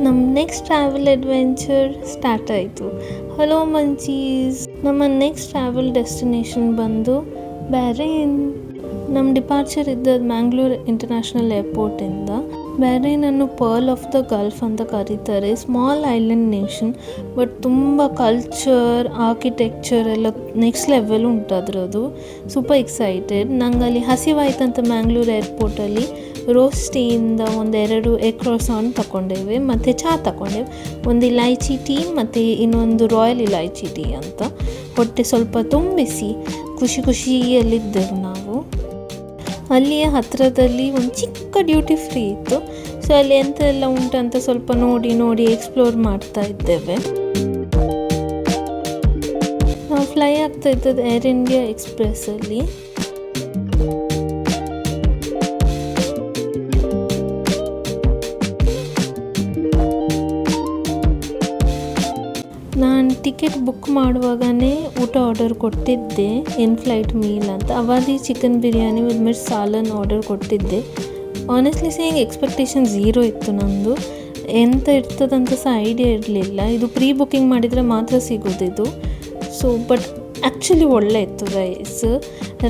ನಮ್ಮ next travel adventure start ಆಯಿತು. Hello munchies, ನಮ್ಮ ನೆಕ್ಸ್ಟ್ ಟ್ರಾವೆಲ್ ಡೆಸ್ಟಿನೇಷನ್ ಬಂದು ಬ್ಯಾರೇನ್. ನಮ್ಮ ಡಿಪಾರ್ಚರ್ ಇದ್ದದ್ದು ಮ್ಯಾಂಗ್ಳೂರ್ ಇಂಟರ್ನ್ಯಾಷನಲ್ ಏರ್ಪೋರ್ಟಿಂದ. ಬ್ಯಾರೇನನ್ನು ಪರ್ಲ್ ಆಫ್ ದ ಗಲ್ಫ್ ಅಂತ ಕರೀತಾರೆ. ಸ್ಮಾಲ್ ಐಲ್ಯಾಂಡ್ ನೇಷನ್, ಬಟ್ ತುಂಬ ಕಲ್ಚರ್, ಆರ್ಕಿಟೆಕ್ಚರ್ ಎಲ್ಲ ನೆಕ್ಸ್ಟ್ ಲೆವೆಲ್ ಉಂಟು ಅದರದ್ದು. Super excited. ನಂಗೆ ಅಲ್ಲಿ ಹಸಿವಾಯ್ತಂತ ಮ್ಯಾಂಗ್ಳೂರ್ ಏರ್ಪೋರ್ಟಲ್ಲಿ ರೋಸ್ಟಿಯಿಂದ 1-2 ಎಗ್ ಕ್ರೋಸಾಂಟ್ ತಗೊಂಡೇವೆ, ಮತ್ತು ಚಹಾ ತಗೊಂಡೇವೆ. ಒಂದು ಇಲೈಚಿ ಟೀ ಮತ್ತು ಇನ್ನೊಂದು ರಾಯಲ್ ಇಲೈಚಿ ಟೀ ಅಂತ. ಹೊಟ್ಟೆ ಸ್ವಲ್ಪ ತುಂಬಿಸಿ ಖುಷಿಯಲ್ಲಿದ್ದೆವು ನಾವು. ಅಲ್ಲಿಯ ಹತ್ತಿರದಲ್ಲಿ ಒಂದು ಚಿಕ್ಕ ಡ್ಯೂಟಿ ಫ್ರೀ ಇತ್ತು. ಸೊ ಅಲ್ಲಿ ಎಂತೆಲ್ಲ ಉಂಟಂತ ಸ್ವಲ್ಪ ನೋಡಿ ಎಕ್ಸ್ಪ್ಲೋರ್ ಮಾಡ್ತಾ ಇದ್ದೇವೆ. ನಾವು ಫ್ಲೈ ಆಗ್ತಾ ಇದ್ದದ್ದು ಏರ್ ಇಂಡಿಯಾ ಎಕ್ಸ್ಪ್ರೆಸ್ಸಲ್ಲಿ. ನಾನು ಟಿಕೆಟ್ ಬುಕ್ ಮಾಡುವಾಗಲೇ ಊಟ ಆರ್ಡರ್ ಕೊಟ್ಟಿದ್ದೆ, ಇನ್ ಫ್ಲೈಟ್ ಮೀಲ್ ಅಂತ. ಅವಾದಿ ಚಿಕನ್ ಬಿರಿಯಾನಿ ವಿತ್ ಮಿರ್ಚ್ ಸಾಲನ್ ಆರ್ಡರ್ ಕೊಟ್ಟಿದ್ದೆ. ಆನೆಸ್ಟ್ಲಿ ಸೇಯಿಂಗ್ ಎಕ್ಸ್ಪೆಕ್ಟೇಷನ್ 0 ಇತ್ತು ನಂದು. ಎಂತ ಇರ್ತದಂತ ಸಹ ಐಡಿಯಾ ಇರಲಿಲ್ಲ. ಇದು ಪ್ರೀ ಬುಕ್ಕಿಂಗ್ ಮಾಡಿದರೆ ಮಾತ್ರ ಸಿಗೋದಿದು. ಸೊ ಬಟ್ ಆ್ಯಕ್ಚುಲಿ ಒಳ್ಳೆ ಇತ್ತು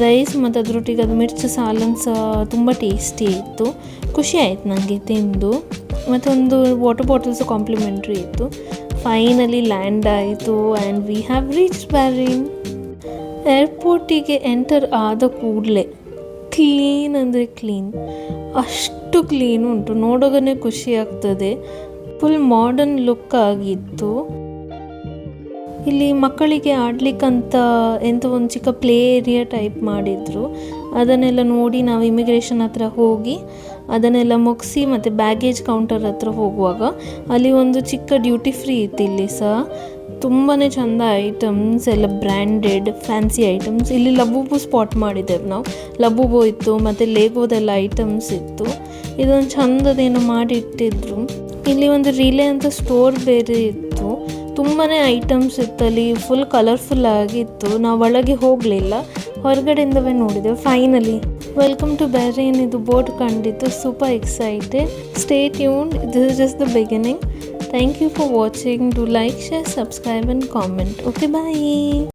ರೈಸ್ ಮತ್ತು ಅದರೊಟ್ಟಿಗೆ ಅದು ಮಿರ್ಚ್ ಸಾಲನ್ ಸಹ ತುಂಬ ಟೇಸ್ಟಿ ಇತ್ತು. ಖುಷಿ ಆಯಿತು ನನಗೆ ತಿಂದು. ಮತ್ತೊಂದು ವಾಟರ್ ಬಾಟಲ್ಸು ಕಾಂಪ್ಲಿಮೆಂಟ್ರಿ ಇತ್ತು. ಫೈನಲಿ ಲ್ಯಾಂಡ್ ಆಯಿತು and we have reached Bahrain. ಏರ್ಪೋರ್ಟಿಗೆ ಎಂಟರ್ ಆದ ಕೂಡಲೇ ಕ್ಲೀನ್ ಅಂದರೆ ಕ್ಲೀನ್, ಅಷ್ಟು ಕ್ಲೀನ್ ಉಂಟು. ನೋಡೋಗನೇ ಖುಷಿ ಆಗ್ತದೆ. ಫುಲ್ ಮಾಡರ್ನ್ ಲುಕ್ ಆಗಿತ್ತು. ಇಲ್ಲಿ ಮಕ್ಕಳಿಗೆ ಆಡಲಿಕ್ಕಂತ ಎಂಥ ಒಂದು ಚಿಕ್ಕ ಪ್ಲೇ ಏರಿಯಾ ಟೈಪ್ ಮಾಡಿದರು. ಅದನ್ನೆಲ್ಲ ನೋಡಿ ನಾವು ಇಮಿಗ್ರೇಷನ್ ಹತ್ರ ಹೋಗಿ ಅದನ್ನೆಲ್ಲ ಮುಗಿಸಿ ಮತ್ತು ಬ್ಯಾಗೇಜ್ ಕೌಂಟರ್ ಹತ್ರ ಹೋಗುವಾಗ ಅಲ್ಲಿ ಒಂದು ಚಿಕ್ಕ ಡ್ಯೂಟಿ ಫ್ರೀ ಇತ್ತು. ಇಲ್ಲಿ ಸಹ ತುಂಬಾ ಚೆಂದ ಐಟಮ್ಸ್ ಎಲ್ಲ, ಬ್ರ್ಯಾಂಡೆಡ್ ಫ್ಯಾನ್ಸಿ ಐಟಮ್ಸ್. ಇಲ್ಲಿ ಲಬೂಬು ಸ್ಪಾಟ್ ಮಾಡಿದ್ದೇವೆ ನಾವು. ಲಬೂಬು ಇತ್ತು ಮತ್ತು ಲೇಗೋದೆಲ್ಲ ಐಟಮ್ಸ್ ಇತ್ತು. ಇದೊಂದು ಚೆಂದದೇನೋ ಮಾಡಿಟ್ಟಿದ್ರು. ಇಲ್ಲಿ ಒಂದು ರಿಲೇ ಅಂತ ಸ್ಟೋರ್ ಬೇರೆ ಇತ್ತು. ತುಂಬಾ ಐಟಮ್ಸ್ ಇತ್ತು ಅಲ್ಲಿ. ಫುಲ್ ಕಲರ್ಫುಲ್ ಆಗಿತ್ತು. ನಾವು ಒಳಗೆ ಹೋಗಲಿಲ್ಲ, ಹೊರಗಡೆಯಿಂದವೇ ನೋಡಿದೆವು. ಫೈನಲಿ ವೆಲ್ಕಮ್ ಟು ಬ್ಯಾರೇನ್ ಇದು ಬೋರ್ಡ್ ಕಂಡಿತ್ತು. Super excited. Stay tuned. This is just the beginning. Thank you for watching. Do like, share, subscribe and comment. Okay, bye.